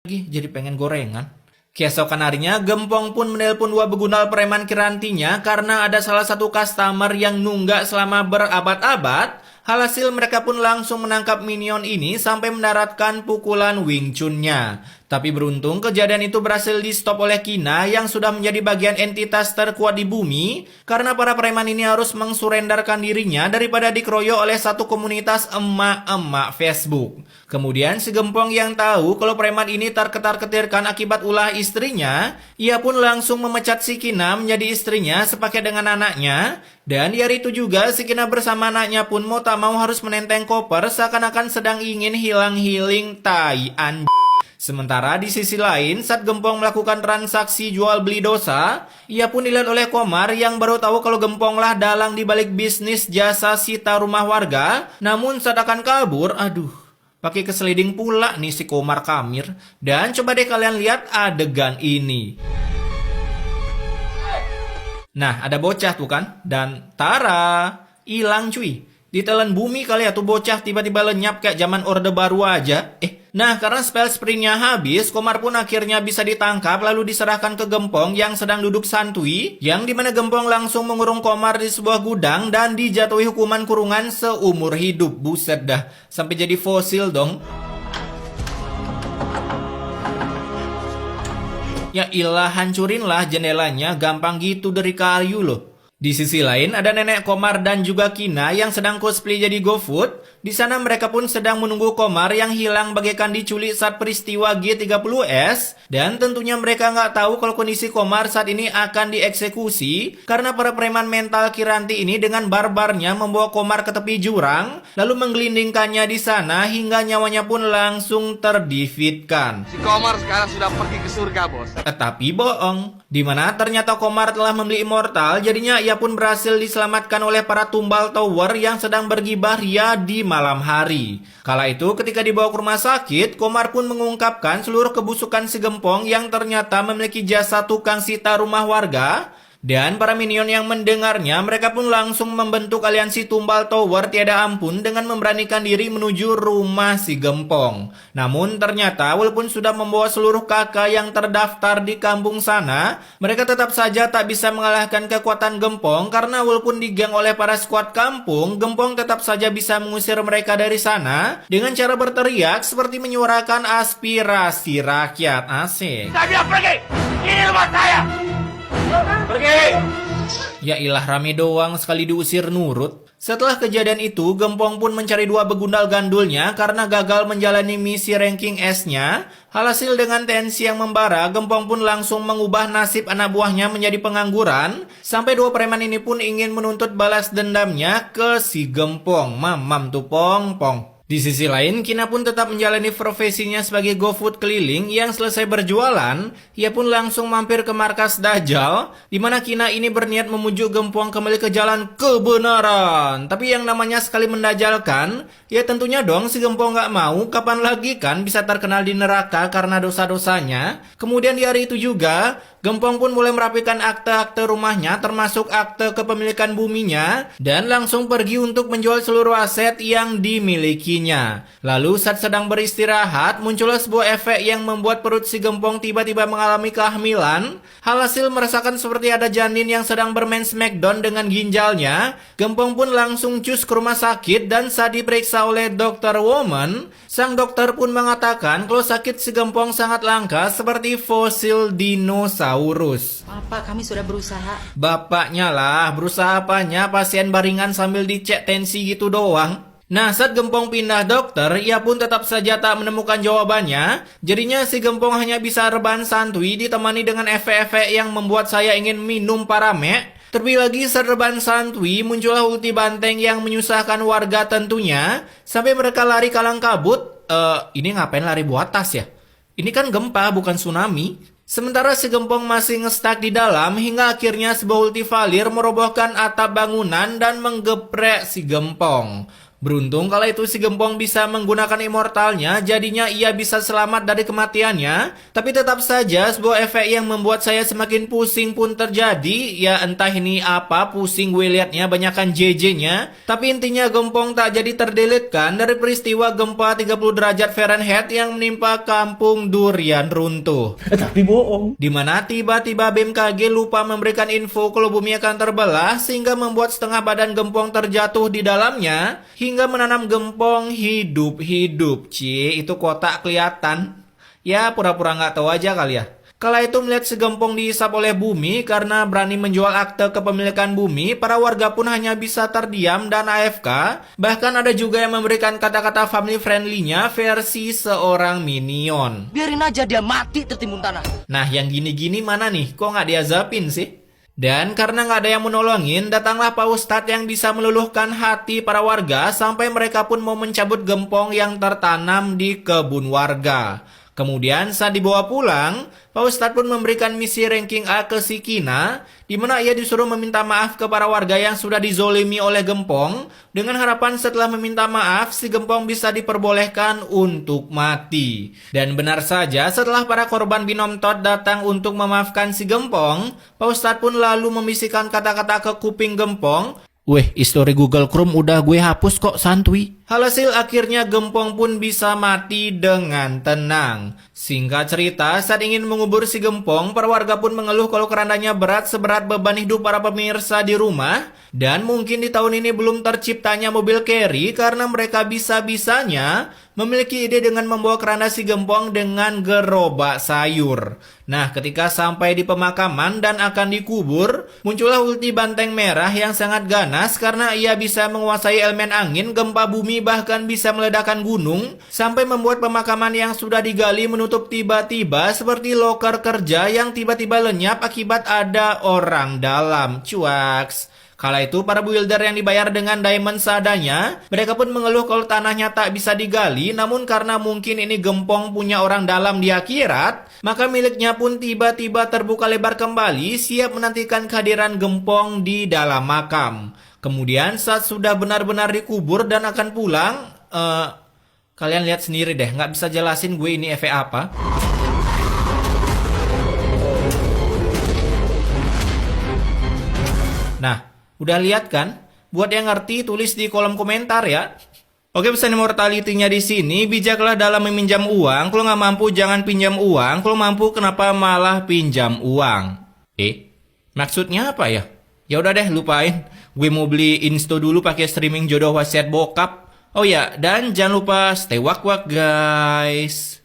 lagi jadi pengen gorengan. Keesokan harinya, Gempong pun menelpon dua begundal preman kirantinya karena ada salah satu customer yang nunggak selama berabad-abad. Alhasil mereka pun langsung menangkap minion ini sampai mendaratkan pukulan Wing Chun-nya. Tapi beruntung kejadian itu berhasil di stop oleh Kina yang sudah menjadi bagian entitas terkuat di bumi karena para preman ini harus mengsurendarkan dirinya daripada dikeroyok oleh satu komunitas emak-emak Facebook. Kemudian si Gempong yang tahu kalau preman ini terketar-ketirkan akibat ulah istrinya, ia pun langsung memecat si Kina menjadi istrinya sepaket dengan anaknya. Dan di hari itu juga si Kina bersama anaknya pun mau tak mau harus menenteng koper seakan-akan sedang ingin hilang-hiling tai anj. Sementara di sisi lain, saat Gempong melakukan transaksi jual beli dosa, ia pun dilihat oleh Komar yang baru tahu kalau Gempong lah dalang di balik bisnis jasa sita rumah warga. Namun saat akan kabur, pakai keseliding pula nih si Komar Kamir. Dan coba deh kalian lihat adegan ini. Nah, ada bocah tuh kan, dan tara, hilang cuy. Ditelan bumi kali ya tuh bocah tiba-tiba lenyap kayak zaman Orde Baru aja. Nah karena spell sprintnya habis, Komar pun akhirnya bisa ditangkap lalu diserahkan ke Gempong yang sedang duduk santuy. Yang dimana Gempong langsung mengurung Komar di sebuah gudang dan dijatuhi hukuman kurungan seumur hidup. Buset dah, sampai jadi fosil dong. Ya ilah, hancurinlah jendelanya, gampang gitu dari kayu loh. Di sisi lain ada nenek Komar dan juga Kina yang sedang cosplay jadi GoFood. Di sana mereka pun sedang menunggu Komar yang hilang bagaikan diculik saat peristiwa G30S. Dan tentunya mereka nggak tahu kalau kondisi Komar saat ini akan dieksekusi karena para preman mental Kiranti ini dengan barbarnya membawa Komar ke tepi jurang lalu menggelindingkannya di sana hingga nyawanya pun langsung terdifitkan. Si Komar sekarang sudah pergi ke surga, bos. Tapi bohong, dimana ternyata Komar telah membeli immortal, jadinya ia pun berhasil diselamatkan oleh para tumbal tower yang sedang bergibah ria di malam hari. Kala itu ketika dibawa ke rumah sakit, Komar pun mengungkapkan seluruh kebusukan si Gempong yang ternyata memiliki jasa tukang sita rumah warga. Dan para minion yang mendengarnya, mereka pun langsung membentuk aliansi tumbal tower tiada ampun dengan memberanikan diri menuju rumah si Gempong. Namun ternyata walaupun sudah membawa seluruh kakak yang terdaftar di kampung sana, mereka tetap saja tak bisa mengalahkan kekuatan Gempong karena walaupun digeng oleh para skuad kampung, Gempong tetap saja bisa mengusir mereka dari sana dengan cara berteriak seperti menyuarakan aspirasi rakyat. Asik. Saya bilang pergi! Ini rumah saya! Pergi! Ya ilah, rame doang sekali diusir nurut. Setelah kejadian itu, Gempong pun mencari dua begundal gandulnya karena gagal menjalani misi ranking S-nya. Alhasil dengan tensi yang membara, Gempong pun langsung mengubah nasib anak buahnya menjadi pengangguran. Sampai dua preman ini pun ingin menuntut balas dendamnya ke si Gempong. Mamam tuh pong. Di sisi lain, Kina pun tetap menjalani profesinya sebagai GoFood keliling yang selesai berjualan, ia pun langsung mampir ke markas Dajjal, di mana Kina ini berniat memujuk Gempong kembali ke jalan kebenaran. Tapi yang namanya sekali mendajalkan, ya tentunya dong si Gempong nggak mau, kapan lagi kan bisa terkenal di neraka karena dosa-dosanya. Kemudian di hari itu juga, Gempong pun mulai merapikan akte-akte rumahnya termasuk akte kepemilikan buminya dan langsung pergi untuk menjual seluruh aset yang dimilikinya. Lalu saat sedang beristirahat muncullah sebuah efek yang membuat perut si Gempong tiba-tiba mengalami kehamilan. Alhasil merasakan seperti ada janin yang sedang bermain smackdown dengan ginjalnya. Gempong pun langsung cus ke rumah sakit dan saat diperiksa oleh dokter Woman, sang dokter pun mengatakan kalau sakit si Gempong sangat langka seperti fosil dinosaurus. Bapak, kami sudah berusaha. Bapaknya lah, berusaha apanya, pasien baringan sambil dicek tensi gitu doang. Nah, saat Gempong pindah dokter, ia pun tetap saja tak menemukan jawabannya. Jadinya si Gempong hanya bisa rebahan santuy ditemani dengan efek-efek yang membuat saya ingin minum paramek. Terlebih lagi saat rebahan santuy muncullah ulti banteng yang menyusahkan warga tentunya. Sampai mereka lari kalang kabut. Ini ngapain lari buat tas ya? Ini kan gempa bukan tsunami. Sementara si Gempong masih ngestak di dalam hingga akhirnya sebuah ulti Valir merobohkan atap bangunan dan menggeprek si Gempong. Beruntung kala itu si Gempong bisa menggunakan immortalnya, jadinya ia bisa selamat dari kematiannya. Tapi tetap saja sebuah efek yang membuat saya semakin pusing pun terjadi. Ya entah ini apa, pusing gue liatnya, banyakan JJ-nya. Tapi intinya Gempong tak jadi terdelete-kan dari peristiwa gempa 30 derajat Fahrenheit yang menimpa kampung Durian runtuh. Tapi bohong. Dimana tiba-tiba BMKG lupa memberikan info kalau bumi akan terbelah sehingga membuat setengah badan Gempong terjatuh di dalamnya hingga menanam Gempong hidup-hidup. Cie, itu kotak kelihatan. Ya pura-pura nggak tahu aja kali ya. Kala itu melihat si Gempong dihisap oleh bumi karena berani menjual akte kepemilikan bumi, para warga pun hanya bisa terdiam dan AFK. Bahkan ada juga yang memberikan kata-kata family friendly-nya versi seorang minion. Biarin aja dia mati tertimbun tanah. Nah yang gini-gini mana nih? Kok nggak diazapin sih? Dan karena nggak ada yang menolongin, datanglah Pak Ustadz yang bisa meluluhkan hati para warga sampai mereka pun mau mencabut Gempong yang tertanam di kebun warga. Kemudian saat dibawa pulang, Pak Ustadz pun memberikan misi ranking A ke si Kina, di mana ia disuruh meminta maaf ke para warga yang sudah dizolimi oleh Gempong, dengan harapan setelah meminta maaf, si Gempong bisa diperbolehkan untuk mati. Dan benar saja, setelah para korban binom Todd datang untuk memaafkan si Gempong, Pak Ustadz pun lalu membisikkan kata-kata ke kuping Gempong, "Weh, histori Google Chrome udah gue hapus kok, santuy." Alhasil akhirnya Gempong pun bisa mati dengan tenang. Singkat cerita, saat ingin mengubur si Gempong, para warga pun mengeluh kalau kerandanya berat seberat beban hidup para pemirsa di rumah. Dan mungkin di tahun ini belum terciptanya mobil carry karena mereka bisa-bisanya memiliki ide dengan membawa keranda si Gempong dengan gerobak sayur. Nah, ketika sampai di pemakaman dan akan dikubur, muncullah ulti banteng merah yang sangat ganas karena ia bisa menguasai elemen angin, gempa bumi, bahkan bisa meledakkan gunung, sampai membuat pemakaman yang sudah digali menutup tiba-tiba seperti loker kerja yang tiba-tiba lenyap akibat ada orang dalam. Cuaks. Kala itu para builder yang dibayar dengan diamond seadanya, mereka pun mengeluh kalau tanahnya tak bisa digali, namun karena mungkin ini Gempong punya orang dalam di akhirat, maka miliknya pun tiba-tiba terbuka lebar kembali, siap menantikan kehadiran Gempong di dalam makam. Kemudian saat sudah benar-benar dikubur dan akan pulang, kalian lihat sendiri deh, nggak bisa jelasin gue ini efek apa. Nah, udah lihat kan? Buat yang ngerti tulis di kolom komentar ya. Oke, pesan immortality-nya di sini, bijaklah dalam meminjam uang. Kalau nggak mampu jangan pinjam uang. Kalau mampu kenapa malah pinjam uang? Maksudnya apa ya? Ya udah deh, lupain. Gue mau beli Insto dulu pakai streaming jodoh wasiat bokap. Oh ya, dan jangan lupa stay wak-wak guys.